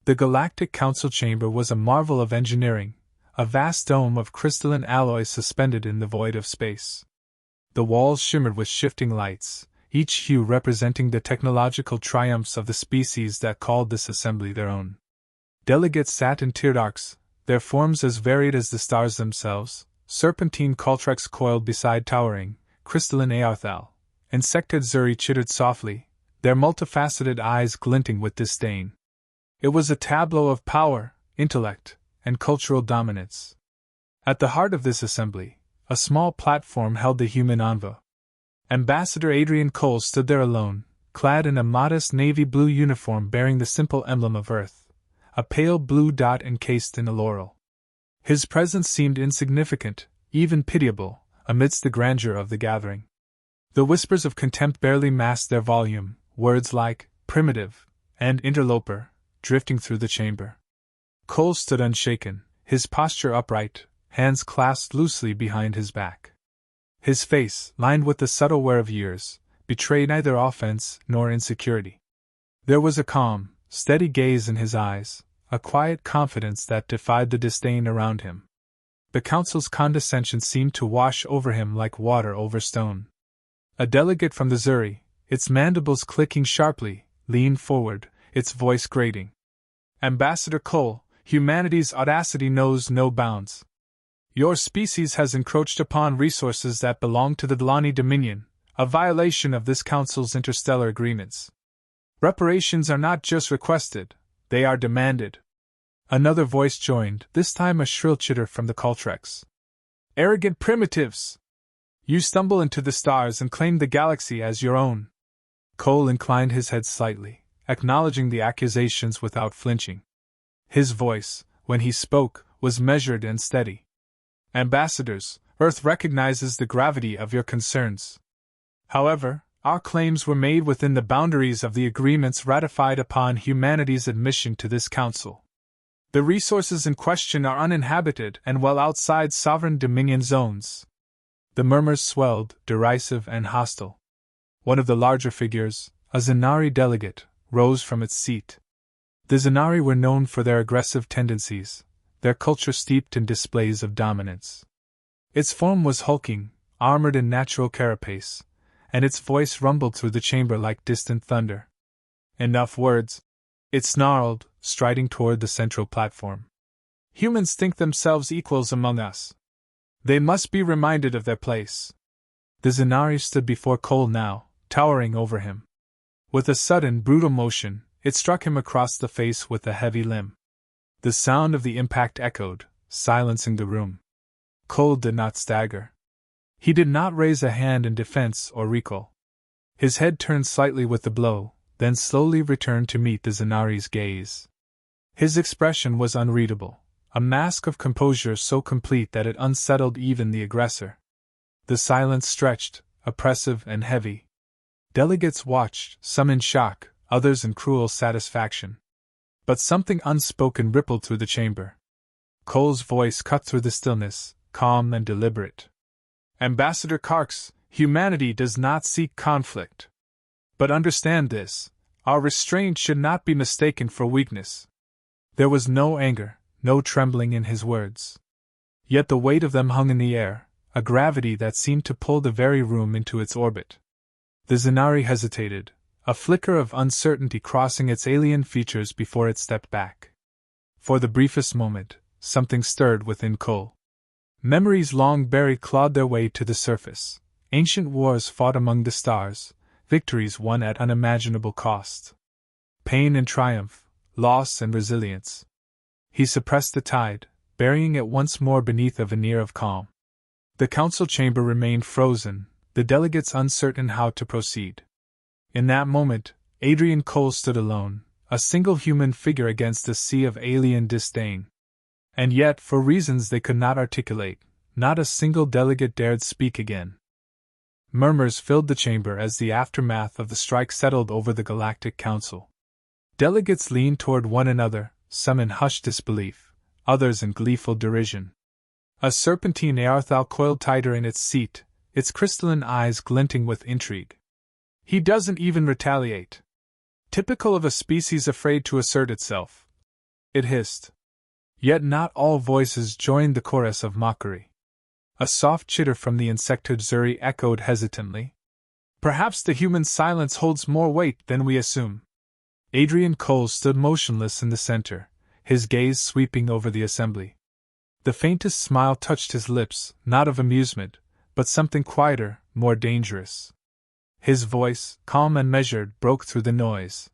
The Galactic Council chamber was a marvel of engineering, a vast dome of crystalline alloy suspended in the void of space. The walls shimmered with shifting lights, each hue representing the technological triumphs of the species that called this assembly their own. Delegates sat in tiered arcs, their forms as varied as the stars themselves, serpentine Caltrex coiled beside towering, crystalline Aarthal, insected Zuri chittered softly, their multifaceted eyes glinting with disdain. It was a tableau of power, intellect, and cultural dominance. At the heart of this assembly, a small platform held the human envoy. Ambassador Adrian Cole stood there alone, clad in a modest navy blue uniform bearing the simple emblem of Earth, a pale blue dot encased in a laurel. His presence seemed insignificant, even pitiable, amidst the grandeur of the gathering. The whispers of contempt barely masked their volume, words like primitive and interloper drifting through the chamber. Cole stood unshaken, his posture upright, hands clasped loosely behind his back. His face, lined with the subtle wear of years, betrayed neither offense nor insecurity. There was a calm, steady gaze in his eyes, a quiet confidence that defied the disdain around him. The council's condescension seemed to wash over him like water over stone. A delegate from the Zuri, its mandibles clicking sharply, leaned forward, its voice grating. Ambassador Cole, humanity's audacity knows no bounds. Your species has encroached upon resources that belong to the Delani Dominion, a violation of this council's interstellar agreements. Reparations are not just requested, they are demanded. Another voice joined, this time a shrill chitter from the Caltrex. Arrogant primitives! You stumble into the stars and claim the galaxy as your own. Cole inclined his head slightly, acknowledging the accusations without flinching. His voice, when he spoke, was measured and steady. Ambassadors, Earth recognizes the gravity of your concerns. However, our claims were made within the boundaries of the agreements ratified upon humanity's admission to this council. The resources in question are uninhabited and well outside sovereign dominion zones. The murmurs swelled, derisive and hostile. One of the larger figures, a Zenari delegate, rose from its seat. The Zenari were known for their aggressive tendencies, their culture steeped in displays of dominance. Its form was hulking, armored in natural carapace, and its voice rumbled through the chamber like distant thunder. Enough words, it snarled, striding toward the central platform. Humans think themselves equals among us. They must be reminded of their place. The Zenari stood before Cole now, towering over him. With a sudden, brutal motion, it struck him across the face with a heavy limb. The sound of the impact echoed, silencing the room. Cole did not stagger. He did not raise a hand in defense or recall. His head turned slightly with the blow, then slowly returned to meet the Zenari's gaze. His expression was unreadable, a mask of composure so complete that it unsettled even the aggressor. The silence stretched, oppressive and heavy. Delegates watched, some in shock, others in cruel satisfaction. But something unspoken rippled through the chamber. Cole's voice cut through the stillness, calm and deliberate. Ambassador Karks, humanity does not seek conflict. But understand this, our restraint should not be mistaken for weakness. There was no anger, no trembling in his words. Yet the weight of them hung in the air, a gravity that seemed to pull the very room into its orbit. The Zenari hesitated, a flicker of uncertainty crossing its alien features before it stepped back. For the briefest moment, something stirred within Cole. Memories long buried clawed their way to the surface. Ancient wars fought among the stars, victories won at unimaginable cost. Pain and triumph, loss and resilience. He suppressed the tide, burying it once more beneath a veneer of calm. The council chamber remained frozen, the delegates uncertain how to proceed. In that moment, Adrian Cole stood alone, a single human figure against a sea of alien disdain. And yet, for reasons they could not articulate, not a single delegate dared speak again. Murmurs filled the chamber as the aftermath of the strike settled over the Galactic Council. Delegates leaned toward one another, some in hushed disbelief, others in gleeful derision. A serpentine Aarthal coiled tighter in its seat, its crystalline eyes glinting with intrigue. He doesn't even retaliate. Typical of a species afraid to assert itself, it hissed. Yet not all voices joined the chorus of mockery. A soft chitter from the insectoid Zuri echoed hesitantly. Perhaps the human silence holds more weight than we assume. Adrian Cole stood motionless in the center, his gaze sweeping over the assembly. The faintest smile touched his lips, not of amusement, but something quieter, more dangerous. His voice, calm and measured, broke through the noise.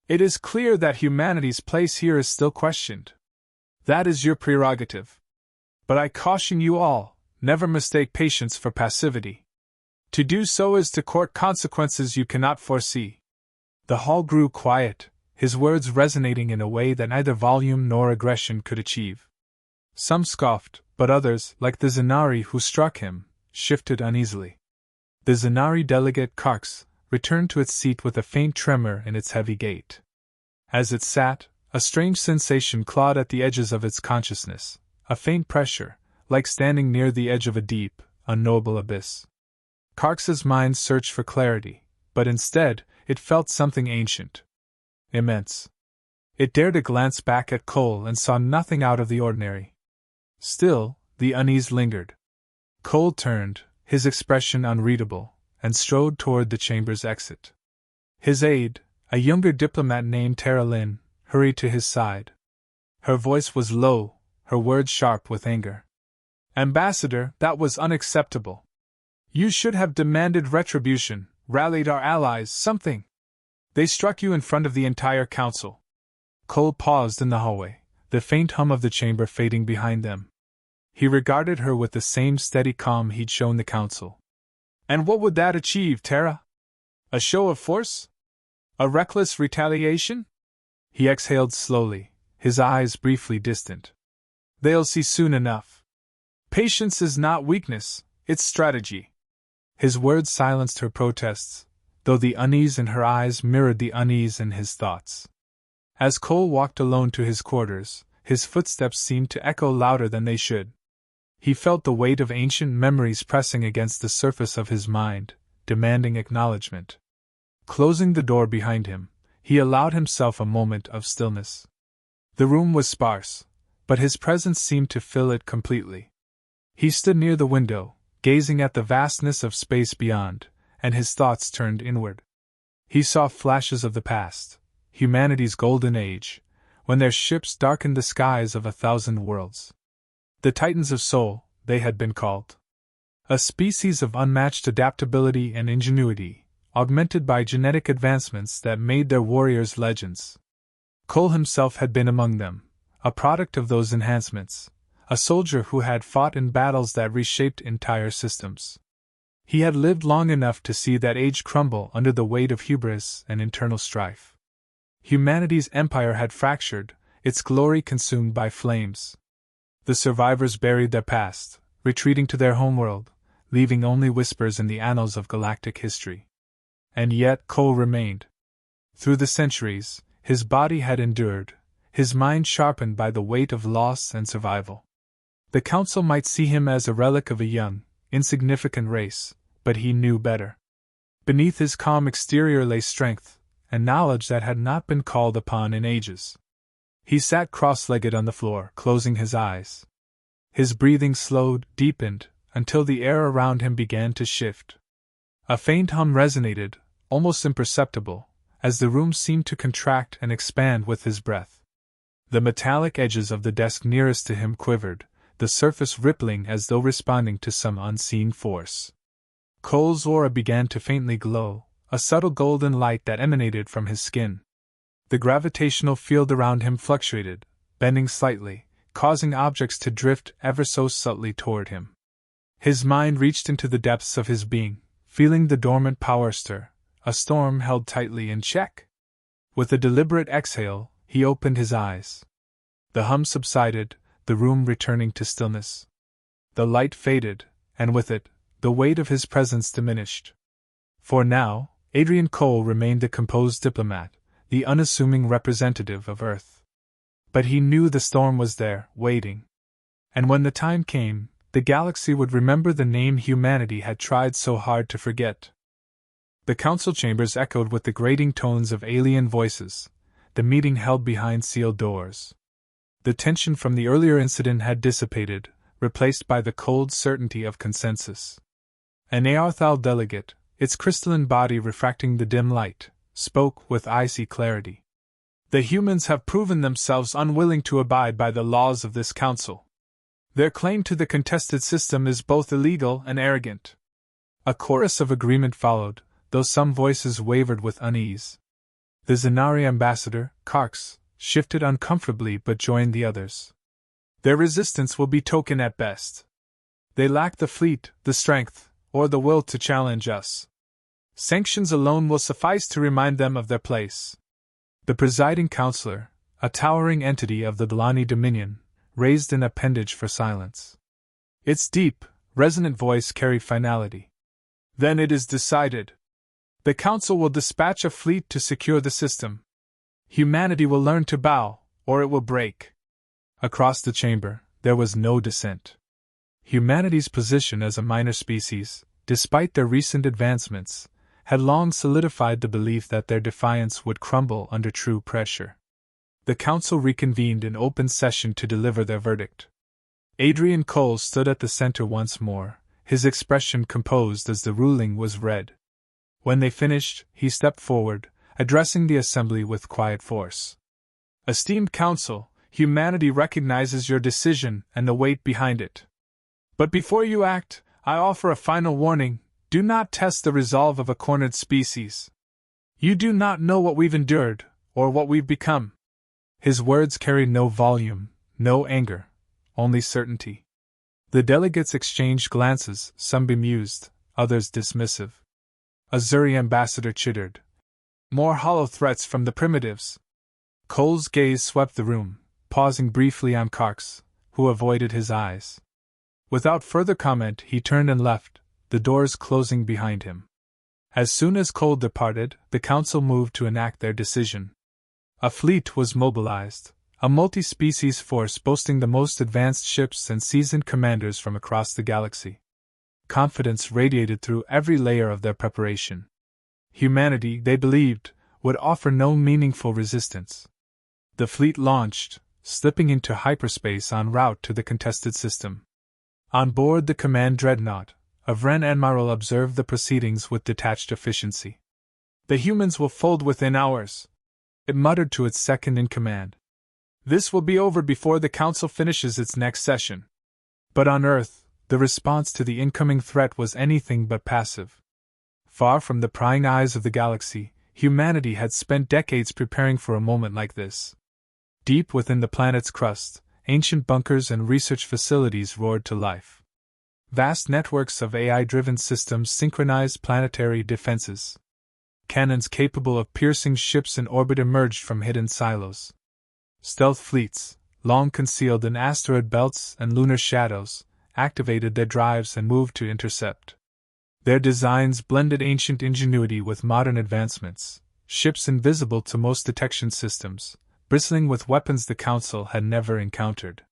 It is clear that humanity's place here is still questioned. That is your prerogative. But I caution you all, never mistake patience for passivity. To do so is to court consequences you cannot foresee. The hall grew quiet, his words resonating in a way that neither volume nor aggression could achieve. Some scoffed, but others, like the Zenari who struck him, shifted uneasily. The Zenari delegate Karks returned to its seat with a faint tremor in its heavy gait. As it sat, a strange sensation clawed at the edges of its consciousness, a faint pressure, like standing near the edge of a deep, unknowable abyss. Karks's mind searched for clarity, but instead, it felt something ancient. Immense. It dared a glance back at Cole and saw nothing out of the ordinary. Still, the unease lingered. Cole turned, his expression unreadable, and strode toward the chamber's exit. His aide, a younger diplomat named Tara Lynn, hurried to his side. Her voice was low, her words sharp with anger. Ambassador, that was unacceptable. You should have demanded retribution, rallied our allies, something. They struck you in front of the entire council. Cole paused in the hallway, the faint hum of the chamber fading behind them. He regarded her with the same steady calm he'd shown the council. And what would that achieve, Tara? A show of force? A reckless retaliation? He exhaled slowly, his eyes briefly distant. They'll see soon enough. Patience is not weakness, it's strategy. His words silenced her protests, though the unease in her eyes mirrored the unease in his thoughts. As Cole walked alone to his quarters, his footsteps seemed to echo louder than they should. He felt the weight of ancient memories pressing against the surface of his mind, demanding acknowledgement. Closing the door behind him, he allowed himself a moment of stillness. The room was sparse, but his presence seemed to fill it completely. He stood near the window, gazing at the vastness of space beyond, and his thoughts turned inward. He saw flashes of the past, humanity's golden age, when their ships darkened the skies of 1,000 worlds. The Titans of Sol, they had been called. A species of unmatched adaptability and ingenuity, augmented by genetic advancements that made their warriors legends. Cole himself had been among them, a product of those enhancements, a soldier who had fought in battles that reshaped entire systems. He had lived long enough to see that age crumble under the weight of hubris and internal strife. Humanity's empire had fractured, its glory consumed by flames. The survivors buried their past, retreating to their homeworld, leaving only whispers in the annals of galactic history. And yet Cole remained. Through the centuries, his body had endured, his mind sharpened by the weight of loss and survival. The council might see him as a relic of a young, insignificant race, but he knew better. Beneath his calm exterior lay strength, and knowledge that had not been called upon in ages. He sat cross-legged on the floor, closing his eyes. His breathing slowed, deepened, until the air around him began to shift. A faint hum resonated, almost imperceptible, as the room seemed to contract and expand with his breath. The metallic edges of the desk nearest to him quivered, the surface rippling as though responding to some unseen force. Cole's aura began to faintly glow, a subtle golden light that emanated from his skin. The gravitational field around him fluctuated, bending slightly, causing objects to drift ever so subtly toward him. His mind reached into the depths of his being, feeling the dormant power stir, a storm held tightly in check. With a deliberate exhale, he opened his eyes. The hum subsided, the room returning to stillness. The light faded, and with it, the weight of his presence diminished. For now, Adrian Cole remained the composed diplomat, the unassuming representative of Earth. But he knew the storm was there, waiting. And when the time came, the galaxy would remember the name humanity had tried so hard to forget. The council chambers echoed with the grating tones of alien voices, the meeting held behind sealed doors. The tension from the earlier incident had dissipated, replaced by the cold certainty of consensus. An Aarthal delegate, its crystalline body refracting the dim light, spoke with icy clarity. The humans have proven themselves unwilling to abide by the laws of this council. Their claim to the contested system is both illegal and arrogant. A chorus of agreement followed, though some voices wavered with unease. The Zenari ambassador, Karks, shifted uncomfortably but joined the others. Their resistance will be token at best. They lack the fleet, the strength, or the will to challenge us. Sanctions alone will suffice to remind them of their place. The presiding counselor, a towering entity of the Delani Dominion, raised an appendage for silence. Its deep, resonant voice carried finality. Then it is decided. The Council will dispatch a fleet to secure the system. Humanity will learn to bow, or it will break. Across the chamber, there was no dissent. Humanity's position as a minor species, despite their recent advancements, had long solidified the belief that their defiance would crumble under true pressure. The Council reconvened in open session to deliver their verdict. Adrian Cole stood at the center once more, his expression composed as the ruling was read. When they finished, he stepped forward, addressing the assembly with quiet force. Esteemed Council, humanity recognizes your decision and the weight behind it. But before you act, I offer a final warning: do not test the resolve of a cornered species. You do not know what we've endured, or what we've become. His words carried no volume, no anger, only certainty. The delegates exchanged glances, some bemused, others dismissive. Azuri ambassador chittered. More hollow threats from the primitives. Cole's gaze swept the room, pausing briefly on Karks, who avoided his eyes. Without further comment, he turned and left, the doors closing behind him. As soon as Cole departed, the council moved to enact their decision. A fleet was mobilized, a multi-species force boasting the most advanced ships and seasoned commanders from across the galaxy. Confidence radiated through every layer of their preparation. Humanity, they believed, would offer no meaningful resistance. The fleet launched, slipping into hyperspace en route to the contested system. On board the command dreadnought, a Vren admiral observed the proceedings with detached efficiency. The humans will fold within hours, it muttered to its second-in-command. This will be over before the Council finishes its next session. But on Earth, the response to the incoming threat was anything but passive. Far from the prying eyes of the galaxy, humanity had spent decades preparing for a moment like this. Deep within the planet's crust, ancient bunkers and research facilities roared to life. Vast networks of AI-driven systems synchronized planetary defenses. Cannons capable of piercing ships in orbit emerged from hidden silos. Stealth fleets, long concealed in asteroid belts and lunar shadows, activated their drives and moved to intercept. Their designs blended ancient ingenuity with modern advancements, ships invisible to most detection systems, bristling with weapons the Council had never encountered.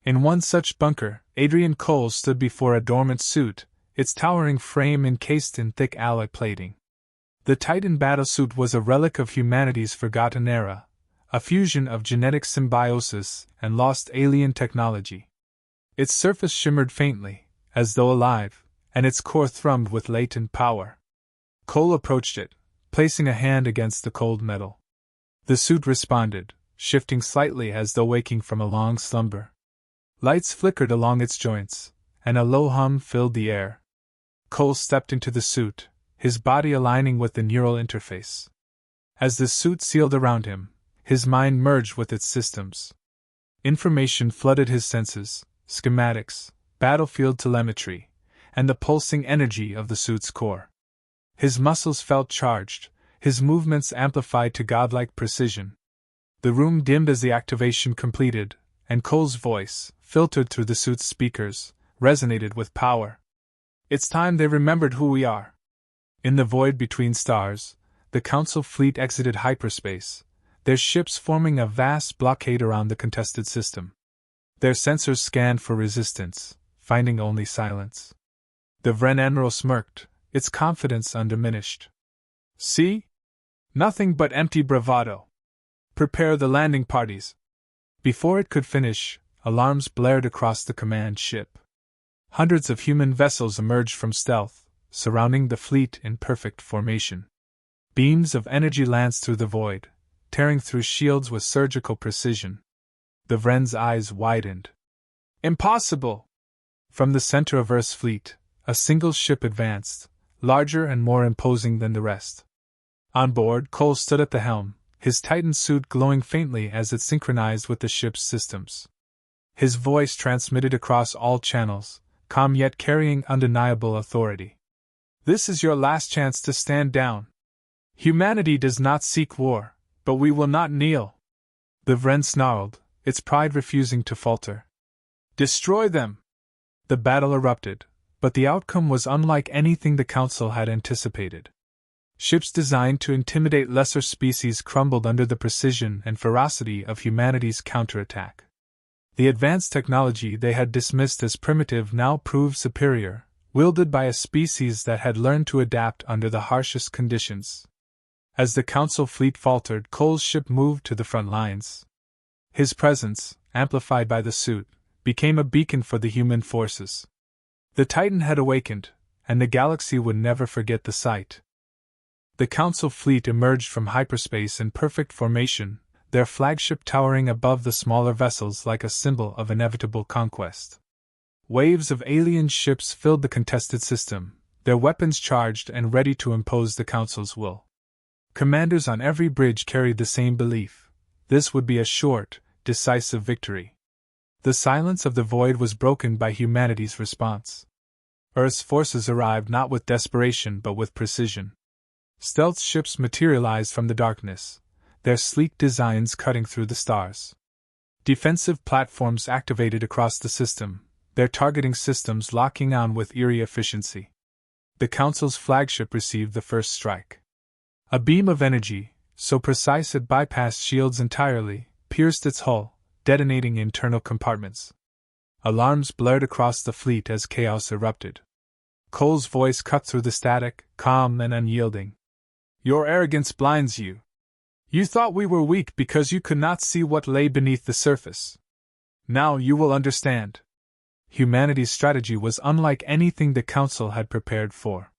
In one such bunker, Adrian Cole stood before a dormant suit, its towering frame encased in thick alloy plating. The Titan battlesuit was a relic of humanity's forgotten era, a fusion of genetic symbiosis and lost alien technology. Its surface shimmered faintly, as though alive, and its core thrummed with latent power. Cole approached it, placing a hand against the cold metal. The suit responded, shifting slightly as though waking from a long slumber. Lights flickered along its joints, and a low hum filled the air. Cole stepped into the suit, his body aligning with the neural interface. As the suit sealed around him, his mind merged with its systems. Information flooded his senses, schematics, battlefield telemetry, and the pulsing energy of the suit's core. His muscles felt charged, his movements amplified to godlike precision. The room dimmed as the activation completed, and Cole's voice, filtered through the suit's speakers, resonated with power. It's time they remembered who we are. In the void between stars, the Council fleet exited hyperspace, their ships forming a vast blockade around the contested system. Their sensors scanned for resistance, finding only silence. The Vren Admiral smirked, its confidence undiminished. See? Nothing but empty bravado. Prepare the landing parties. Before it could finish, alarms blared across the command ship. Hundreds of human vessels emerged from stealth, surrounding the fleet in perfect formation. Beams of energy lanced through the void, tearing through shields with surgical precision. The Vren's eyes widened. Impossible! From the center of Earth's fleet, a single ship advanced, larger and more imposing than the rest. On board, Cole stood at the helm, his Titan suit glowing faintly as it synchronized with the ship's systems. His voice transmitted across all channels, calm yet carrying undeniable authority. "This is your last chance to stand down. Humanity does not seek war, but we will not kneel." The Vren snarled, its pride refusing to falter. "Destroy them!" The battle erupted, but the outcome was unlike anything the Council had anticipated. Ships designed to intimidate lesser species crumbled under the precision and ferocity of humanity's counterattack. The advanced technology they had dismissed as primitive now proved superior, wielded by a species that had learned to adapt under the harshest conditions. As the Council fleet faltered, Cole's ship moved to the front lines. His presence, amplified by the suit, became a beacon for the human forces. The Titan had awakened, and the galaxy would never forget the sight. The Council fleet emerged from hyperspace in perfect formation, their flagship towering above the smaller vessels like a symbol of inevitable conquest. Waves of alien ships filled the contested system, their weapons charged and ready to impose the Council's will. Commanders on every bridge carried the same belief: this would be a short, decisive victory. The silence of the void was broken by humanity's response. Earth's forces arrived not with desperation but with precision. Stealth ships materialized from the darkness, their sleek designs cutting through the stars. Defensive platforms activated across the system, their targeting systems locking on with eerie efficiency. The Council's flagship received the first strike. A beam of energy, so precise it bypassed shields entirely, pierced its hull, detonating internal compartments. Alarms blared across the fleet as chaos erupted. Cole's voice cut through the static, calm and unyielding. "Your arrogance blinds you. You thought we were weak because you could not see what lay beneath the surface. Now you will understand." Humanity's strategy was unlike anything the Council had prepared for.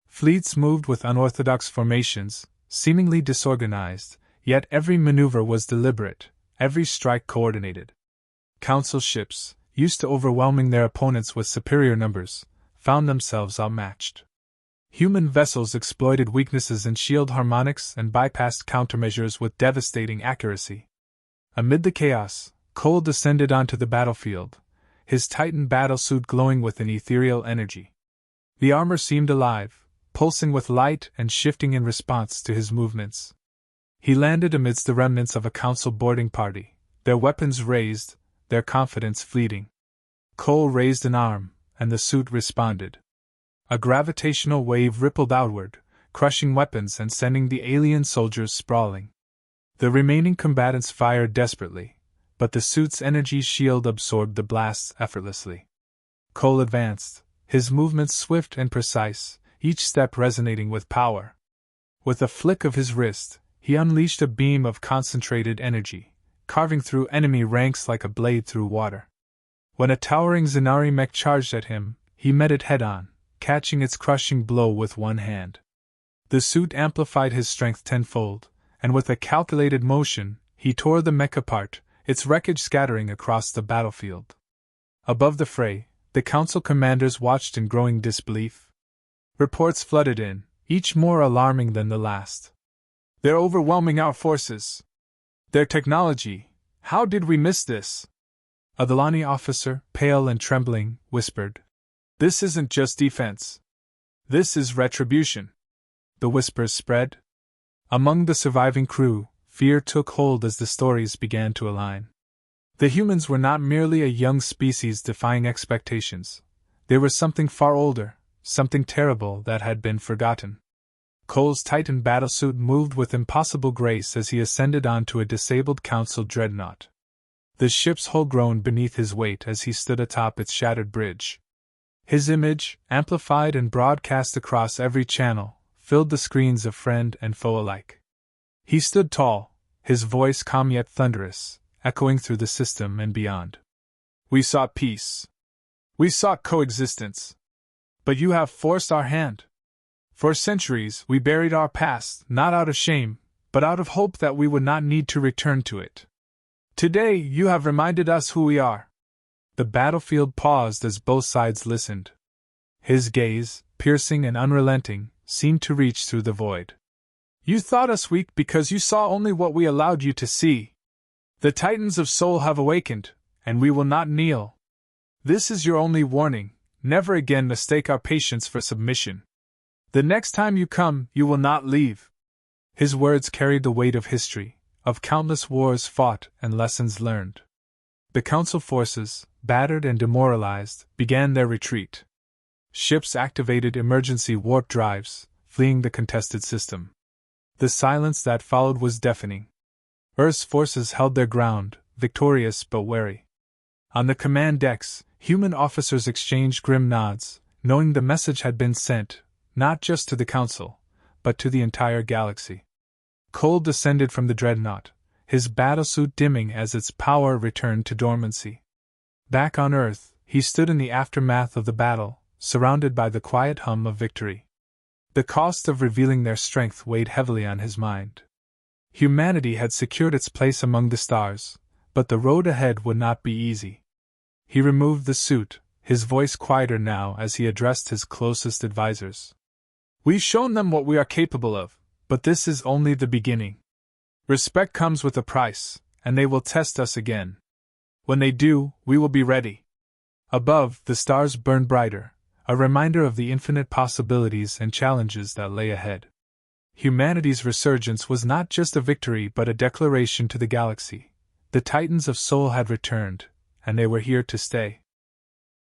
Fleets moved with unorthodox formations, seemingly disorganized, yet every maneuver was deliberate, every strike coordinated. Council ships, used to overwhelming their opponents with superior numbers, found themselves outmatched. Human vessels exploited weaknesses in shield harmonics and bypassed countermeasures with devastating accuracy. Amid the chaos, Cole descended onto the battlefield, his Titan battlesuit glowing with an ethereal energy. The armor seemed alive, pulsing with light and shifting in response to his movements. He landed amidst the remnants of a Council boarding party, their weapons raised, their confidence fleeting. Cole raised an arm, and the suit responded. A gravitational wave rippled outward, crushing weapons and sending the alien soldiers sprawling. The remaining combatants fired desperately, but the suit's energy shield absorbed the blasts effortlessly. Cole advanced, his movements swift and precise, each step resonating with power. With a flick of his wrist, he unleashed a beam of concentrated energy, carving through enemy ranks like a blade through water. When a towering Zenari mech charged at him, he met it head-on, catching its crushing blow with one hand. The suit amplified his strength tenfold, and with a calculated motion, he tore the mech apart, its wreckage scattering across the battlefield. Above the fray, the Council commanders watched in growing disbelief. Reports flooded in, each more alarming than the last. "They're overwhelming our forces. Their technology, how did we miss this?" A Delani officer, pale and trembling, whispered. "This isn't just defense. This is retribution." The whispers spread. Among the surviving crew, fear took hold as the stories began to align. The humans were not merely a young species defying expectations. They were something far older, something terrible that had been forgotten. Cole's Titan battlesuit moved with impossible grace as he ascended onto a disabled Council dreadnought. The ship's hull groaned beneath his weight as he stood atop its shattered bridge. His image, amplified and broadcast across every channel, filled the screens of friend and foe alike. He stood tall, his voice calm yet thunderous, echoing through the system and beyond. We sought peace. We sought coexistence. But you have forced our hand. For centuries, we buried our past, not out of shame, but out of hope that we would not need to return to it. Today, you have reminded us who we are. The battlefield paused as both sides listened. His gaze, piercing and unrelenting, seemed to reach through the void. You thought us weak because you saw only what we allowed you to see. The Titans of Soul have awakened, and we will not kneel. This is your only warning, never again mistake our patience for submission. The next time you come, you will not leave. His words carried the weight of history, of countless wars fought and lessons learned. The Council forces, battered and demoralized, began their retreat. Ships activated emergency warp drives, fleeing the contested system. The silence that followed was deafening. Earth's forces held their ground, victorious but wary. On the command decks, human officers exchanged grim nods, knowing the message had been sent, not just to the Council, but to the entire galaxy. Cole descended from the dreadnought, his battlesuit dimming as its power returned to dormancy. Back on Earth, he stood in the aftermath of the battle, surrounded by the quiet hum of victory. The cost of revealing their strength weighed heavily on his mind. Humanity had secured its place among the stars, but the road ahead would not be easy. He removed the suit, his voice quieter now as he addressed his closest advisors. We've shown them what we are capable of, but this is only the beginning. Respect comes with a price, and they will test us again. When they do, we will be ready. Above, the stars burned brighter, a reminder of the infinite possibilities and challenges that lay ahead. Humanity's resurgence was not just a victory but a declaration to the galaxy. The Titans of Soul had returned, and they were here to stay.